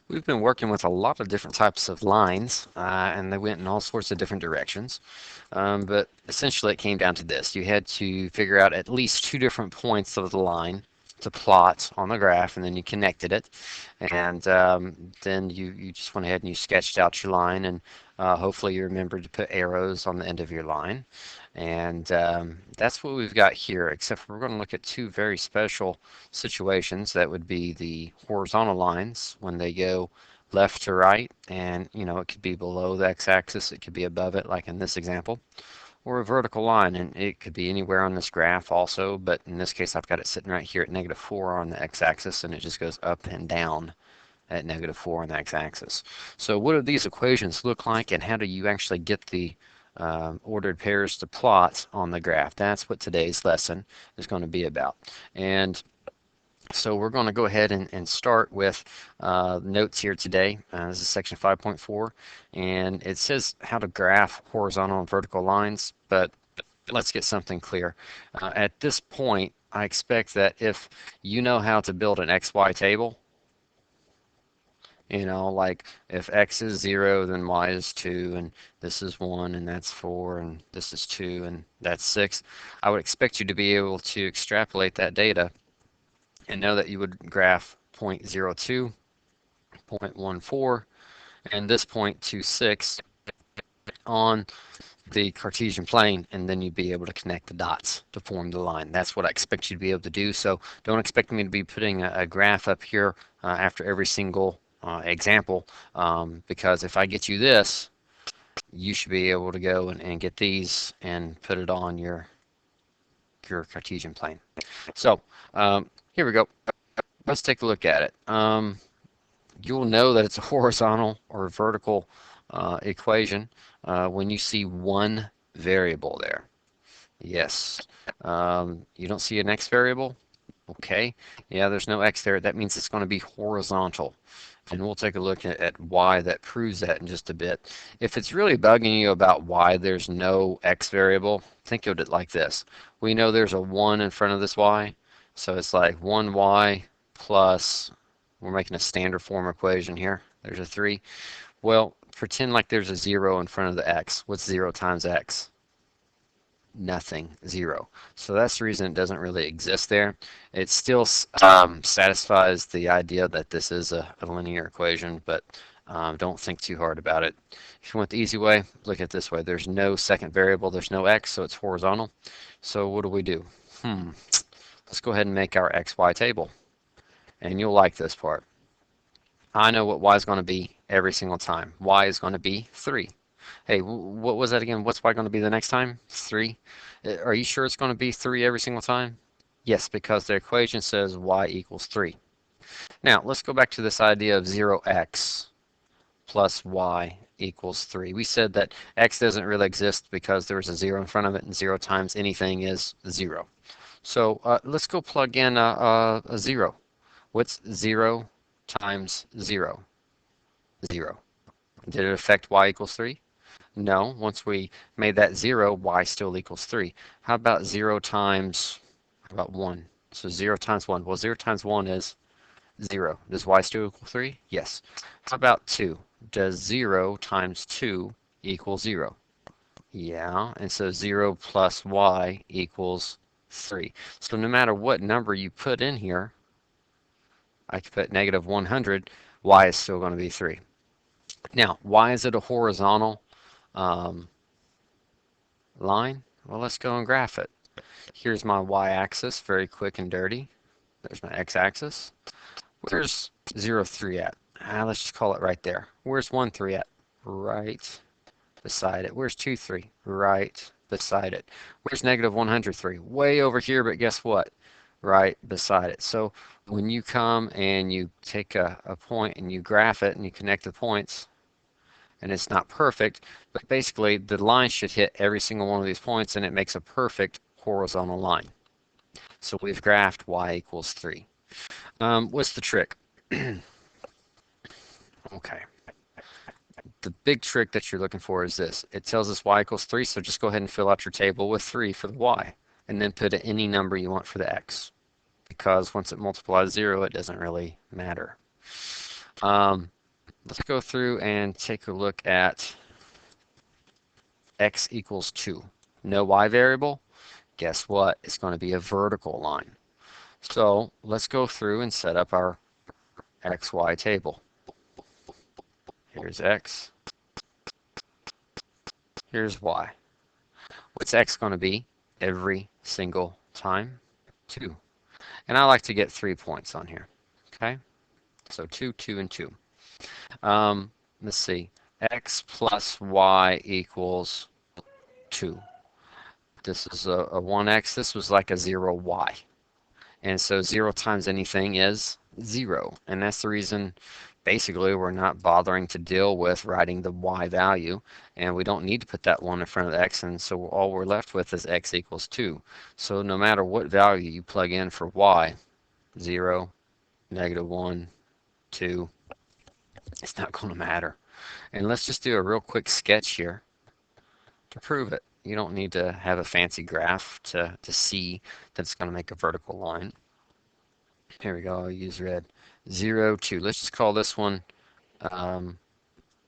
We've been working with a lot of different types of lines, and they went in all sorts of different directions. But essentially, it came down to this. You had to figure out at least two different points of the line to plot on the graph, and then you connected it. And then you just went ahead and you sketched out your line, and hopefully you remembered to put arrows on the end of your line. And that's what we've got here, except for we're going to look at two very special situations. That would be the horizontal lines when they go left to right, and it could be below the x-axis, it could be above it, like in this example, or a vertical line, and it could be anywhere on this graph also, but in this case I've got it sitting right here at -4 on the x-axis, and it just goes up and down at -4 on the x-axis. So what do these equations look like, and how do you actually get the ordered pairs to plot on the graph? That's what today's lesson is going to be about. And so we're going to go ahead and start with notes here today. This is section 5.4, and it says how to graph horizontal and vertical lines, but let's get something clear. At this point, I expect that if you know how to build an XY table, like if X is 0, then Y is 2, and this is 1, and that's 4, and this is 2, and that's 6. I would expect you to be able to extrapolate that data and know that you would graph 0.02, 0.14, and this 0.26 on the Cartesian plane, and then you'd be able to connect the dots to form the line. That's what I expect you to be able to do. So don't expect me to be putting a graph up here after every single example, because if I get you this, you should be able to go and get these and put it on your Cartesian plane. So here we go. Let's take a look at it. You'll know that it's a horizontal or vertical equation when you see one variable there. Yes. You don't see an x variable? Okay. Yeah, there's no x there. That means it's going to be horizontal. And we'll take a look at why that proves that in just a bit. If it's really bugging you about why there's no x variable, think of it like this. We know there's a 1 in front of this y, so it's like 1y plus, we're making a standard form equation here. There's a 3. Well, pretend like there's a 0 in front of the x. What's 0 times x? Nothing, 0. So that's the reason it doesn't really exist there. It still satisfies the idea that this is a linear equation, but don't think too hard about it. If you want the easy way, look at it this way. There's no second variable, there's no x, so it's horizontal. So what do? Let's go ahead and make our xy table. And you'll like this part. I know what y is going to be every single time. Y is going to be 3. Hey, what was that again? What's y going to be the next time? 3. Are you sure it's going to be 3 every single time? Yes, because the equation says y equals 3. Now, let's go back to this idea of 0x plus y equals 3. We said that x doesn't really exist because there's a 0 in front of it, and 0 times anything is 0. So let's go plug in a 0. What's 0 times 0? 0. Did it affect y equals 3? No. Once we made that 0, y still equals 3. How about 0 times, how about 1? So 0 times 1. Well, 0 times 1 is 0. Does y still equal 3? Yes. How about 2? Does 0 times 2 equal 0? Yeah, and so 0 plus y equals 3. So no matter what number you put in here, I could put -100, y is still going to be 3. Now, why is it a horizontal um, line? Well, let's go and graph it. Here's my y-axis, very quick and dirty. There's my x-axis. Where's 0, 3 at? Let's just call it right there. Where's 1, 3 at? Right beside it. Where's 2, 3? Right beside it. Where's -103? Way over here, but guess what? Right beside it. So when you come and you take a point and you graph it and you connect the points, and it's not perfect, but basically the line should hit every single one of these points, and it makes a perfect horizontal line. So we've graphed y equals 3. What's the trick? Okay. The big trick that you're looking for is this. It tells us y equals 3, so just go ahead and fill out your table with 3 for the y, and then put any number you want for the x, because once it multiplies 0, it doesn't really matter. let's go through and take a look at x equals 2. No y variable. Guess what? It's going to be a vertical line. So let's go through and set up our xy table. Here's x. Here's y. What's x going to be every single time? 2. And I like to get 3 points on here. Okay? So 2, 2, and 2. Let's see. X plus y equals 2. This is a 1x. This was like a 0y. And so 0 times anything is 0. And that's the reason basically we're not bothering to deal with writing the y value. And we don't need to put that 1 in front of the x. And so all we're left with is x equals 2. So no matter what value you plug in for y, 0, -1, 2, it's not going to matter. And let's just do a real quick sketch here to prove it. You don't need to have a fancy graph to see that it's going to make a vertical line. Here we go. I'll use red. 0, 2. Let's just call this one, oh,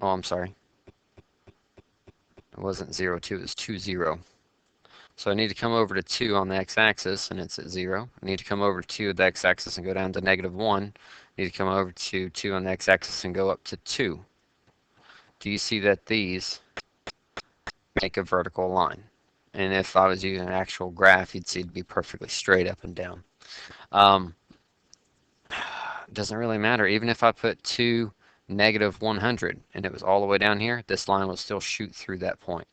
I'm sorry. It wasn't 0, 2. It was 2, 0. So I need to come over to 2 on the x-axis, and it's at 0. I need to come over to 2 on the x-axis and go down to -1. I need to come over to 2 on the x-axis and go up to 2. Do you see that these make a vertical line? And if I was using an actual graph, you'd see it'd be perfectly straight up and down. Doesn't really matter. Even if I put 2, -100, and it was all the way down here, this line will still shoot through that point.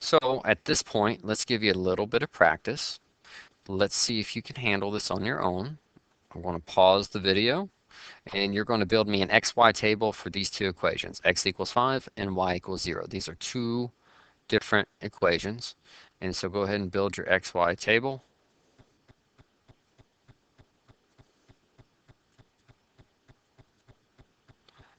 So at this point, let's give you a little bit of practice. Let's see if you can handle this on your own. I'm going to pause the video, and you're going to build me an xy table for these two equations, x equals 5 and y equals 0. These are two different equations. And so go ahead and build your xy table.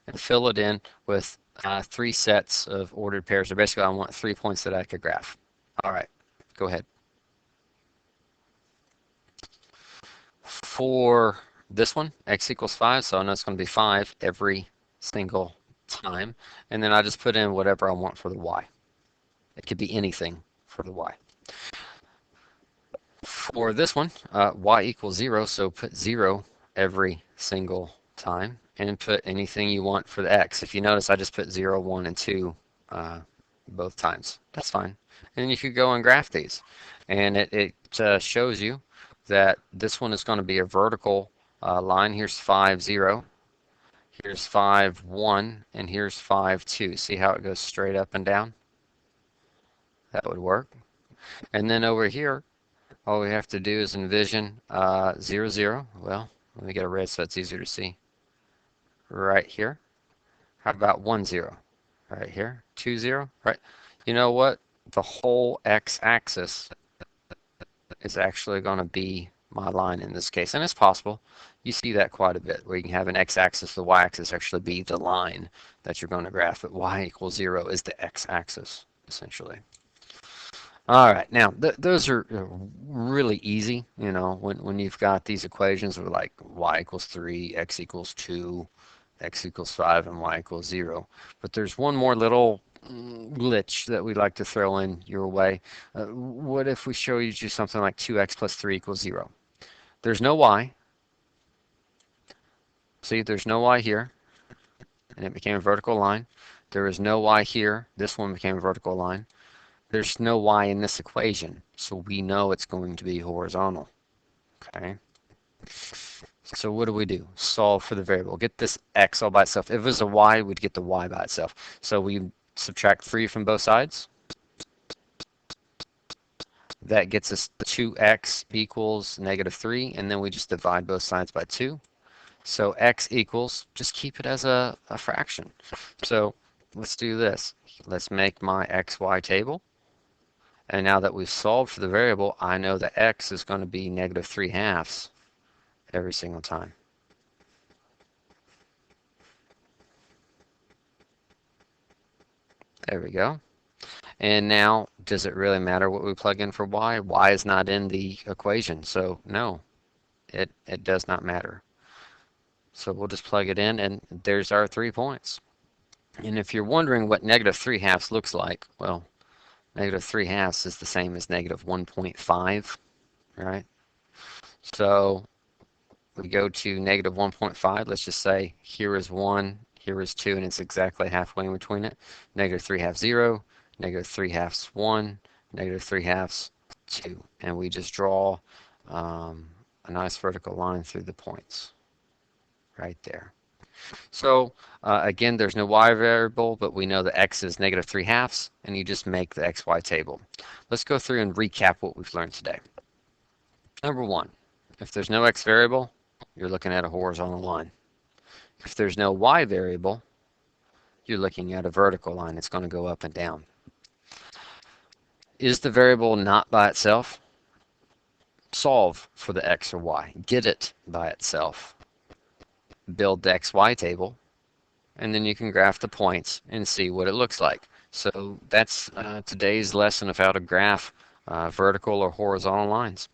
And fill it in with 3 sets of ordered pairs. So basically, I want 3 points that I could graph. All right, go ahead. For this one, x equals 5, so I know it's going to be 5 every single time. And then I just put in whatever I want for the y. It could be anything for the y. For this one, y equals 0, so put 0 every single time, and put anything you want for the x. If you notice, I just put 0, 1, and 2 both times. That's fine. And you could go and graph these. And it shows you that this one is going to be a vertical line. Here's 5, 0. Here's 5, 1. And here's 5, 2. See how it goes straight up and down? That would work. And then over here, all we have to do is envision 0, 0. Well, let me get a red so it's easier to see. Right here. How about 1, 0? Right here. 2, 0. Right. You know what? The whole x-axis is actually going to be my line in this case. And it's possible. You see that quite a bit, where you can have an x-axis, the y-axis actually be the line that you're going to graph. But y equals 0 is the x-axis, essentially. All right, now those are really easy, you know, when you've got these equations with like y equals 3, x equals 2, x equals 5, and y equals 0. But there's one more little glitch that we'd like to throw in your way. What if we show you something like 2x plus 3 equals 0? There's no y. See, there's no y here, and it became a vertical line. There is no y here. This one became a vertical line. There's no y in this equation, so we know it's going to be horizontal. Okay. So what do? Solve for the variable. Get this x all by itself. If it was a y, we'd get the y by itself. So we subtract 3 from both sides. That gets us 2x equals -3, and then we just divide both sides by 2. So x equals, just keep it as a fraction. So let's do this. Let's make my xy table. And now that we've solved for the variable, I know that x is going to be -3/2 every single time. There we go. And now, does it really matter what we plug in for y? Y is not in the equation, so no, it does not matter. So we'll just plug it in, and there's our 3 points. And if you're wondering what negative 3/2 looks like, well, negative 3/2 is the same as negative 1.5, right? So we go to negative 1.5. Let's just say here is 1, here is 2, and it's exactly halfway in between it. Negative 3/2, 0, negative 3/2, 1, negative 3/2, 2. And we just draw a nice vertical line through the points right there. So again, there's no y variable, but we know that x is negative 3/2, and you just make the xy table. Let's go through and recap what we've learned today. Number one, if there's no x variable, you're looking at a horizontal line. If there's no y variable, you're looking at a vertical line. It's going to go up and down. Is the variable not by itself? Solve for the x or y. Get it by itself. Build the xy table, and then you can graph the points and see what it looks like. So that's today's lesson of how to graph vertical or horizontal lines.